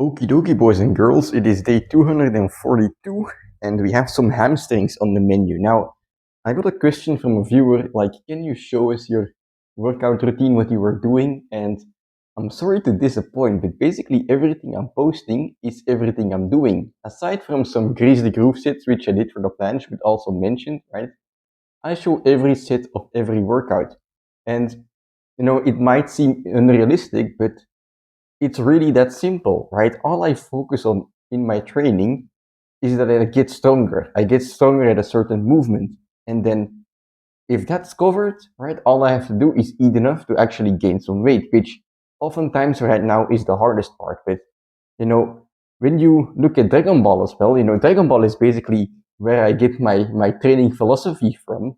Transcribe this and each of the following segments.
Okie dokie, boys and girls, it is day 242 and we have some hamstrings on the menu. Now, I got a question from a viewer like, can you show us your workout routine, what you were doing? And I'm sorry to disappoint, but basically everything I'm posting is everything I'm doing. Aside from some grease the groove sets, which I did for the planche, but also mentioned, right? I show every set of every workout. And, it might seem unrealistic, but it's really that simple, right? All I focus on in my training is that I get stronger. I get stronger at a certain movement. And then if that's covered, right, all I have to do is eat enough to actually gain some weight, which oftentimes right now is the hardest part. But, when you look at Dragon Ball as well, Dragon Ball is basically where I get my training philosophy from,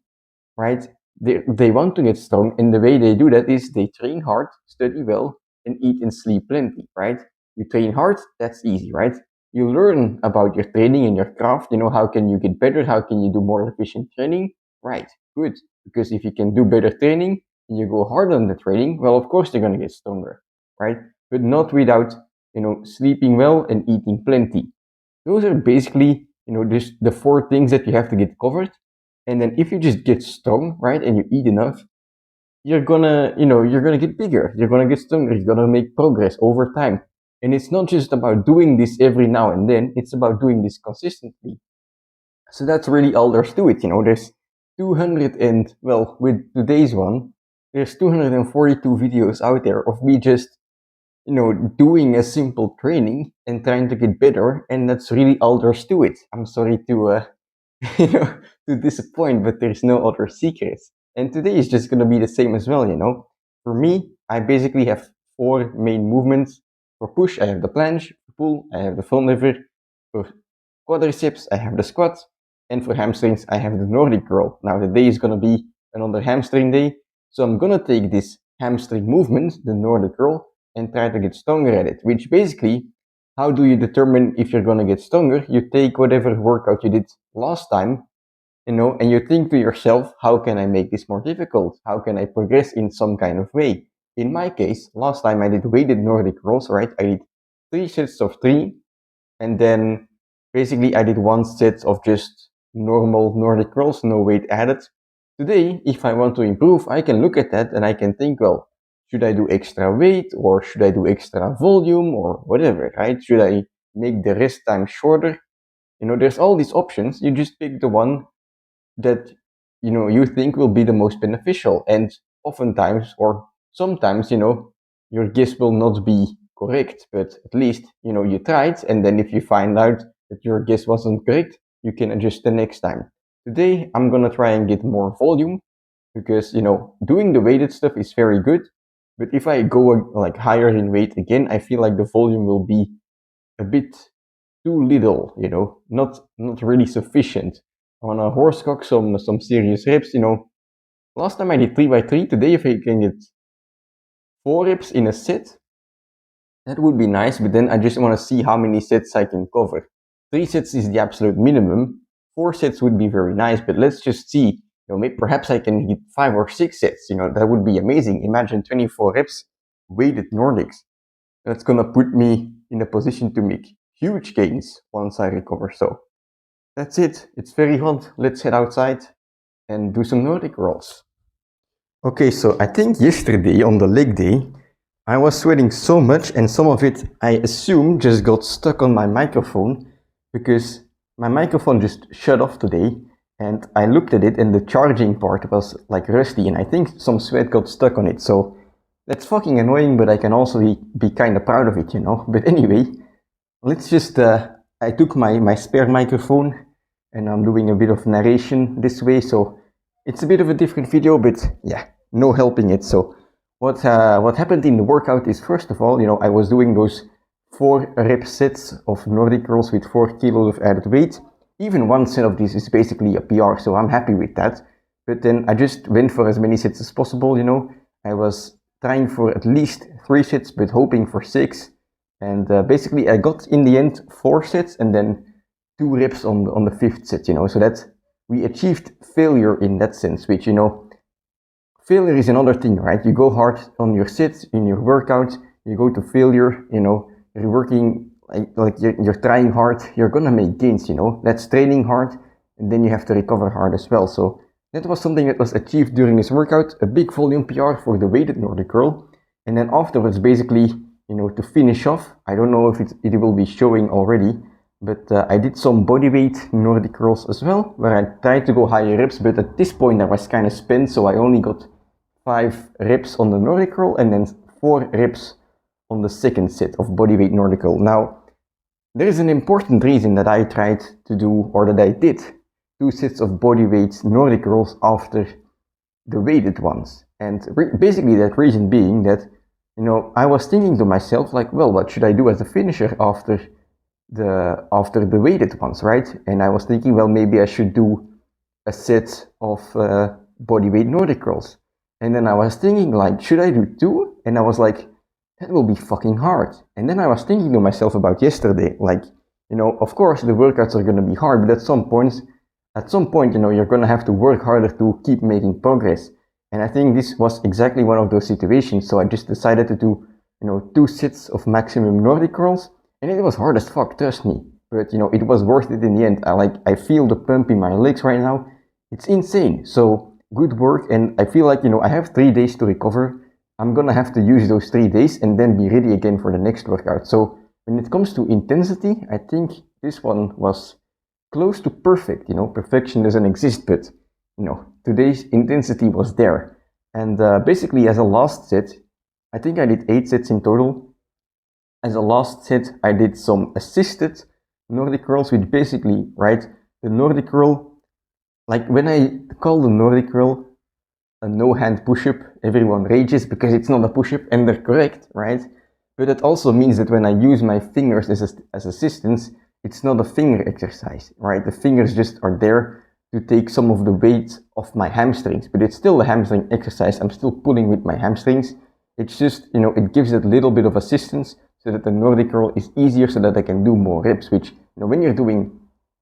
right? They want to get strong, and the way they do that is they train hard, study well, and eat and sleep plenty, right? You train hard, that's easy, right? You learn about your training and your craft, how can you get better? How can you do more efficient training? Right, good. Because if you can do better training and you go hard on the training, well, of course, you're going to get stronger, right? But not without, sleeping well and eating plenty. Those are basically, just the four things that you have to get covered. And then if you just get strong, right, and you eat enough, you're gonna get bigger. You're gonna get stronger. You're gonna make progress over time. And it's not just about doing this every now and then. It's about doing this consistently. So that's really all there's to it. There's 200 and well, with today's one, there's 242 videos out there of me just doing a simple training and trying to get better, and that's really all there's to it. I'm sorry to you know, to disappoint, but there's no other secrets. And today is just gonna be the same as well. For me, I basically have four main movements. For push, I have the planche. For pull, I have the front lever. For quadriceps, I have the squat. And for hamstrings, I have the Nordic curl. Now the day is gonna be another hamstring day, so I'm gonna take this hamstring movement, the Nordic curl, and try to get stronger at it. Which basically, how do you determine if you're gonna get stronger? You take whatever workout you did last time, and you think to yourself, how can I make this more difficult? How can I progress in some kind of way? In my case, last time I did weighted Nordic rolls, right? I did 3 sets of 3, and then basically I did 1 set of just normal Nordic rolls, no weight added. Today, if I want to improve, I can look at that and I can think, well, should I do extra weight or should I do extra volume or whatever, right? Should I make the rest time shorter? There's all these options. You just pick the one that you think will be the most beneficial, and oftentimes or sometimes your guess will not be correct, but at least you tried, and then if you find out that your guess wasn't correct, you can adjust the next time. Today I'm gonna try and get more volume because doing the weighted stuff is very good, but if I go like higher in weight again, I feel like the volume will be a bit too little, not really sufficient. I want to horsecock some serious reps, Last time I did 3x3, today if I can get 4 reps in a set, that would be nice, but then I just want to see how many sets I can cover. 3 sets is the absolute minimum. 4 sets would be very nice, but let's just see. Maybe perhaps I can hit 5 or 6 sets. That would be amazing. Imagine 24 reps weighted Nordics. That's gonna put me in a position to make huge gains once I recover. So that's it. It's very hot. Let's head outside and do some Nordic rolls. Okay, so I think yesterday on the leg day, I was sweating so much, and some of it I assume just got stuck on my microphone because my microphone just shut off today, and I looked at it and the charging part was like rusty, and I think some sweat got stuck on it. So that's fucking annoying, but I can also be kind of proud of it, But anyway, let's just, I took my spare microphone and I'm doing a bit of narration this way, so it's a bit of a different video, but yeah, no helping it. So what happened in the workout is, first of all, I was doing those 4 rep sets of Nordic curls with 4 kilos of added weight. Even 1 set of these is basically a PR, so I'm happy with that. But then I just went for as many sets as possible, I was trying for at least 3 sets, but hoping for 6. And basically I got in the end 4 sets and then 2 reps on the 5th set, so that we achieved failure in that sense, which, failure is another thing, right? You go hard on your sets, in your workout, you go to failure, you're working like you're trying hard, you're gonna make gains, you know. That's training hard, and then you have to recover hard as well. So that was something that was achieved during this workout, a big volume PR for the weighted Nordic curl. And then afterwards, basically, you know, to finish off, I don't know if it will be showing already, but I did some bodyweight Nordic curls as well, where I tried to go higher reps, but at this point I was kind of spent, so I only got 5 reps on the Nordic curl and then 4 reps on the second set of bodyweight Nordic curl. Now, there is an important reason that I tried to do, or that I did, 2 sets of bodyweight Nordic curls after the weighted ones. And basically that reason being that, you know, I was thinking to myself, like, well, what should I do as a finisher after the weighted ones, right? And I was thinking, well, maybe I should do a set of bodyweight Nordic curls. And then I was thinking, like, should I do 2? And I was like, that will be fucking hard. And then I was thinking to myself about yesterday, like, you know, of course the workouts are going to be hard, but at some point, you know, you're going to have to work harder to keep making progress. And I think this was exactly one of those situations. So I just decided to do, you know, 2 sets of maximum Nordic curls. And it was hard as fuck, trust me. But, you know, it was worth it in the end. I feel the pump in my legs right now. It's insane. So good work. And I feel like, you know, I have 3 days to recover. I'm gonna have to use those 3 days and then be ready again for the next workout. So when it comes to intensity, I think this one was close to perfect. You know, perfection doesn't exist, but, you know, today's intensity was there. And basically as a last set, I think I did 8 sets in total. As a last set, I did some assisted Nordic curls, which basically, right, the Nordic curl, like when I call the Nordic curl a no-hand push-up, everyone rages because it's not a push-up, and they're correct, right? But it also means that when I use my fingers as assistance, it's not a finger exercise, right? The fingers just are there to take some of the weight off my hamstrings, but it's still a hamstring exercise. I'm still pulling with my hamstrings. It's just, you know, it gives it a little bit of assistance so that the Nordic curl is easier, so that I can do more reps, which, you know, when you're doing,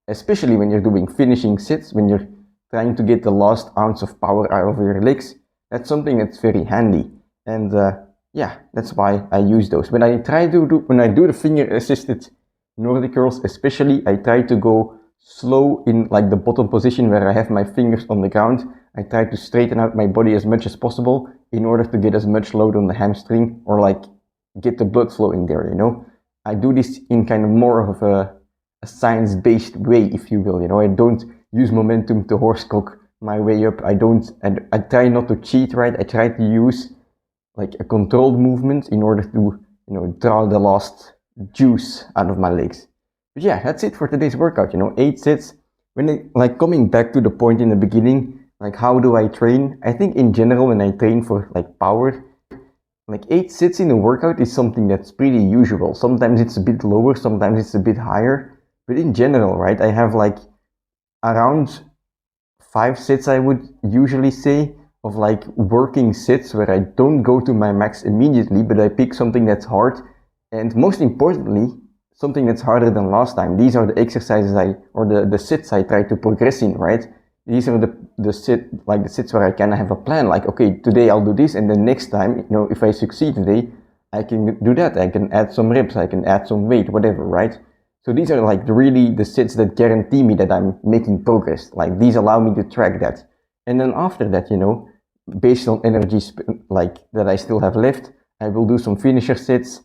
especially when you're doing finishing sets, when you're trying to get the last ounce of power out of your legs, that's something that's very handy. And yeah, that's why I use those. When I do the finger assisted Nordic curls, especially, I try to go slow in like the bottom position where I have my fingers on the ground. I try to straighten out my body as much as possible in order to get as much load on the hamstring, or like get the blood flowing there, you know. I do this in kind of more of a science-based way, if you will, you know. I don't use momentum to horsecock my way up. I try not to cheat, right? I try to use like a controlled movement in order to, you know, draw the last juice out of my legs. But yeah, that's it for today's workout, you know, 8 sets. Like coming back to the point in the beginning, like how do I train? I think in general, when I train for like power, like 8 sets in a workout is something that's pretty usual. Sometimes it's a bit lower, sometimes it's a bit higher. But in general, right, I have like around 5 sets, I would usually say, of like working sets where I don't go to my max immediately, but I pick something that's hard. And most importantly, something that's harder than last time. These are the exercises or the sets I try to progress in, right? These are the sets where I kind of have a plan, like, okay, today I'll do this, and then next time, you know, if I succeed today, I can do that. I can add some reps, I can add some weight, whatever, right? So these are like really the sets that guarantee me that I'm making progress. Like these allow me to track that. And then after that, you know, based on energy like that I still have left, I will do some finisher sets,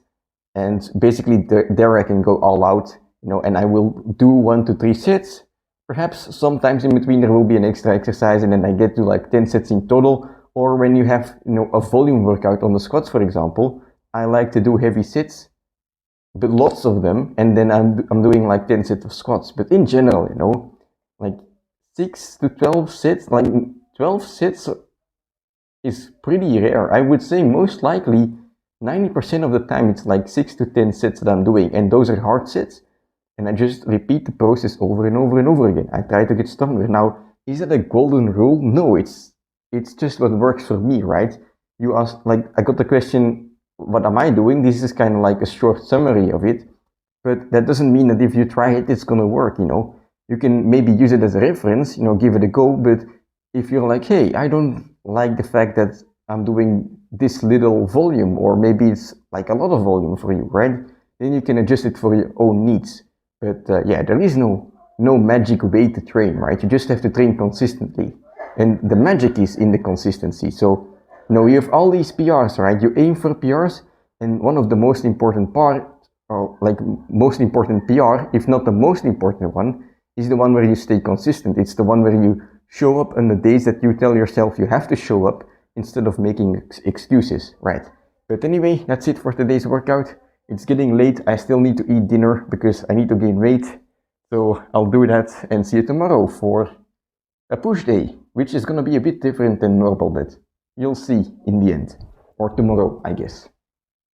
and basically there I can go all out, you know, and I will do 1 to 3 sets. Perhaps sometimes in between there will be an extra exercise, and then I get to like 10 sets in total. Or when you have, you know, a volume workout on the squats, for example, I like to do heavy sets, but lots of them, and then I'm doing like 10 sets of squats. But in general, you know, like 6 to 12 sets, like 12 sets is pretty rare. I would say most likely 90% of the time it's like 6 to 10 sets that I'm doing, and those are hard sets. And I just repeat the process over and over and over again. I try to get stronger. Now, is that a golden rule? No, it's just what works for me, right? You asked, like, I got the question, what am I doing? This is kind of like a short summary of it, but that doesn't mean that if you try it, it's gonna work, you know. You can maybe use it as a reference, you know, give it a go, but if you're like, hey, I don't like the fact that I'm doing this little volume, or maybe it's like a lot of volume for you, right? then you can adjust it for your own needs. But yeah, there is no magic way to train, right? You just have to train consistently. And the magic is in the consistency. So, you have all these PRs, right? You aim for PRs, and one of the most important part, or like most important PR, if not the most important one, is the one where you stay consistent. It's the one where you show up on the days that you tell yourself you have to show up instead of making excuses, right? But anyway, that's it for today's workout. It's getting late. I still need to eat dinner because I need to gain weight. So I'll do that and see you tomorrow for a push day, which is going to be a bit different than normal, but you'll see in the end. Or tomorrow, I guess.